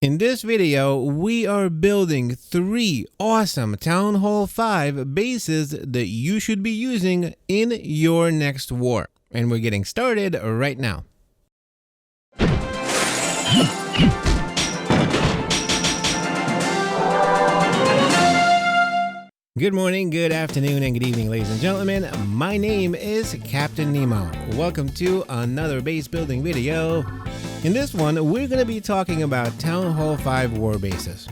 In this video, we are building 3 awesome Town Hall 5 bases that you should be using in your next war. And we're getting started right now. Good morning, good afternoon, and good evening, ladies and gentlemen. My name is Captain Nemo. Welcome to another base building video. In this one, we're going to be talking about Town Hall 5 War Bases.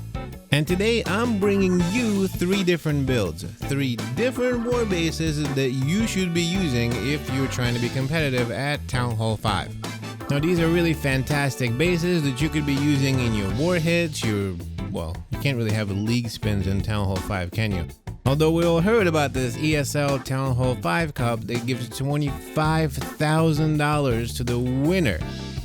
And today, I'm bringing you 3 different builds, 3 different war bases that you should be using if you're trying to be competitive at Town Hall 5. Now, these are really fantastic bases that you could be using in your warheads, well, you can't really have league spins in Town Hall 5, can you? Although we all heard about this ESL Town Hall 5 Cup that gives $25,000 to the winner.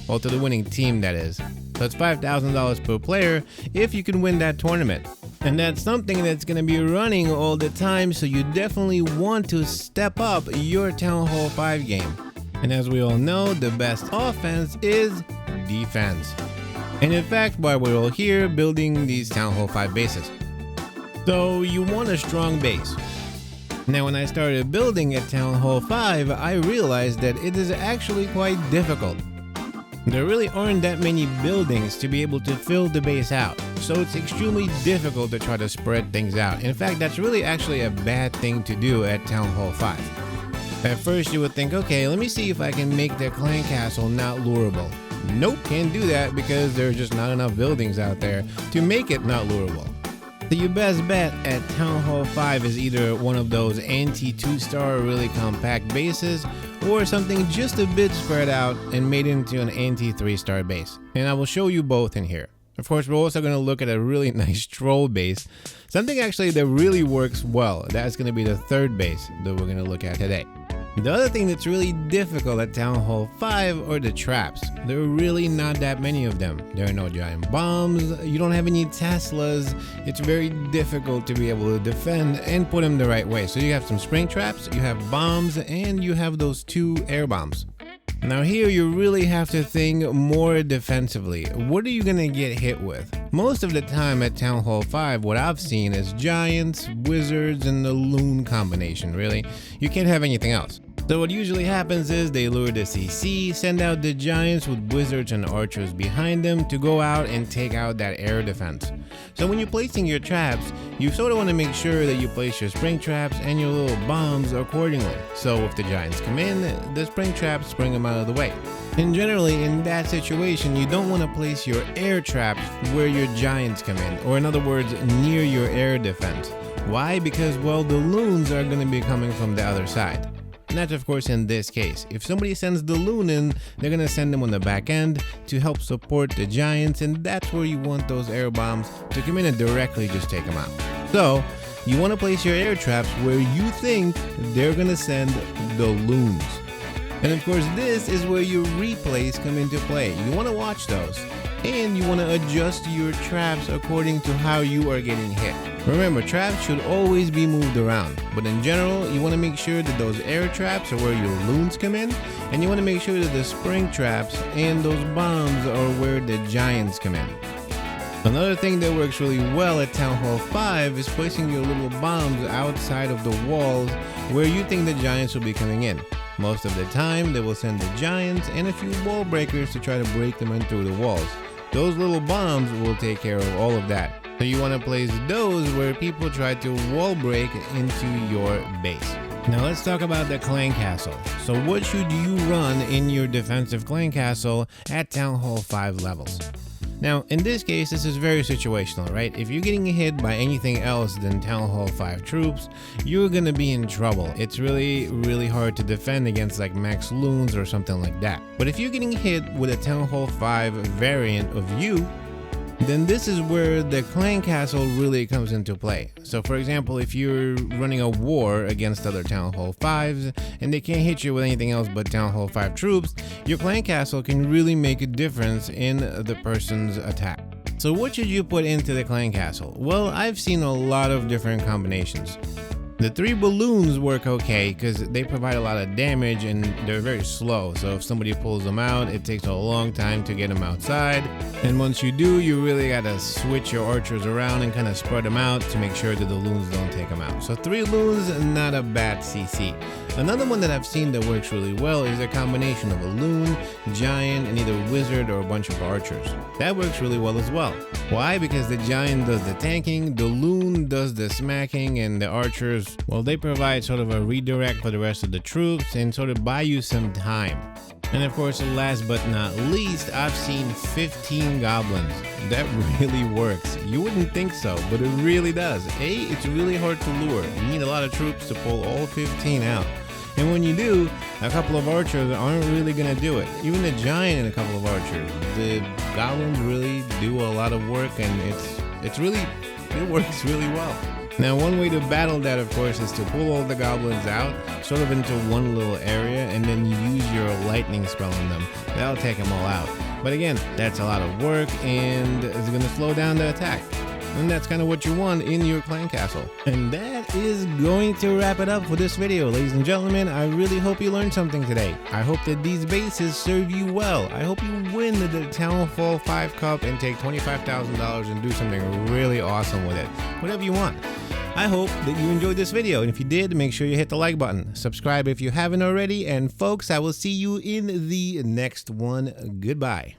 Well, to the winning team, that is. So it's $5,000 per player if you can win that tournament. And that's something that's going to be running all the time, so you definitely want to step up your Town Hall 5 game. And as we all know, the best offense is defense. And in fact, while we're all here building these Town Hall 5 bases. So you want a strong base. Now, when I started building at Town Hall 5, I realized that it is actually quite difficult. There really aren't that many buildings to be able to fill the base out, so it's extremely difficult to try to spread things out. In fact, that's really actually a bad thing to do at Town Hall 5. At first you would think, okay, let me see if I can make the clan castle not lurable. Nope, can't do that because there are just not enough buildings out there to make it not lurable. So your best bet at Town Hall 5 is either one of those anti-2-star really compact bases or something just a bit spread out and made into an anti-3-star base. And I will show you both in here. Of course, we're also going to look at a really nice troll base. Something actually that really works well. That's going to be the 3rd base that we're going to look at today. The other thing that's really difficult at Town Hall 5 are the traps. There are really not that many of them. There are no giant bombs, you don't have any Teslas. It's very difficult to be able to defend and put them the right way. So you have some spring traps, you have bombs, and you have those 2 air bombs. Now here you really have to think more defensively. What are you going to get hit with? Most of the time at Town Hall 5, what I've seen is giants, wizards, and the loon combination, really. You can't have anything else. So what usually happens is they lure the CC, send out the giants with wizards and archers behind them to go out and take out that air defense. So when you're placing your traps, you sort of want to make sure that you place your spring traps and your little bombs accordingly. So if the giants come in, the spring traps bring them out of the way. And generally in that situation, you don't want to place your air traps where your giants come in, or in other words, near your air defense. Why? Because, well, the loons are going to be coming from the other side. And that's of course in this case. If somebody sends the loon in, they're going to send them on the back end to help support the giants, and that's where you want those air bombs to come in and directly just take them out. So you want to place your air traps where you think they're going to send the loons. And of course this is where your replays come into play. You want to watch those, and you want to adjust your traps according to how you are getting hit. Remember, traps should always be moved around, but in general, you want to make sure that those air traps are where your loons come in, and you want to make sure that the spring traps and those bombs are where the giants come in. Another thing that works really well at Town Hall 5 is placing your little bombs outside of the walls where you think the giants will be coming in. Most of the time, they will send the giants and a few wall breakers to try to break them in through the walls. Those little bombs will take care of all of that. So you want to place those where people try to wall break into your base. Now let's talk about the clan castle. So what should you run in your defensive clan castle at Town Hall 5 levels? Now in this case, this is very situational, right? If you're getting hit by anything else than Town Hall 5 troops, you're gonna be in trouble. It's really hard to defend against like max loons or something like that. But if you're getting hit with a Town Hall 5 variant of you, then this is where the clan castle really comes into play. So for example, if you're running a war against other Town Hall 5s and they can't hit you with anything else but Town Hall 5 troops, your clan castle can really make a difference in the person's attack. So what should you put into the clan castle? Well, I've seen a lot of different combinations. The 3 balloons work okay because they provide a lot of damage and they're very slow. So if somebody pulls them out, it takes a long time to get them outside. And once you do, you really gotta switch your archers around and kind of spread them out to make sure that the loons don't take them out. So 3 loons, not a bad CC. Another one that I've seen that works really well is a combination of a loon, giant, and either wizard or a bunch of archers. That works really well as well. Why? Because the giant does the tanking, the loon does the smacking, and the archers, well, they provide sort of a redirect for the rest of the troops and sort of buy you some time. And of course, last but not least, I've seen 15 goblins. That really works. You wouldn't think so, but it really does. It's really hard to lure. You need a lot of troops to pull all 15 out. And when you do, a couple of archers aren't really going to do it. Even the giant and a couple of archers. The goblins really do a lot of work, and it works really well. Now, one way to battle that, of course, is to pull all the goblins out, sort of into one little area, and then you use your lightning spell on them. That'll take them all out. But again, that's a lot of work, and it's going to slow down the attack. And that's kind of what you want in your clan castle. And that is going to wrap it up for this video, ladies and gentlemen. I really hope you learned something today. I hope that these bases serve you well. I hope you win the Townfall 5 Cup and take $25,000 and do something really awesome with it. Whatever you want. I hope that you enjoyed this video, and if you did, make sure you hit the like button. Subscribe if you haven't already, and folks, I will see you in the next one. Goodbye.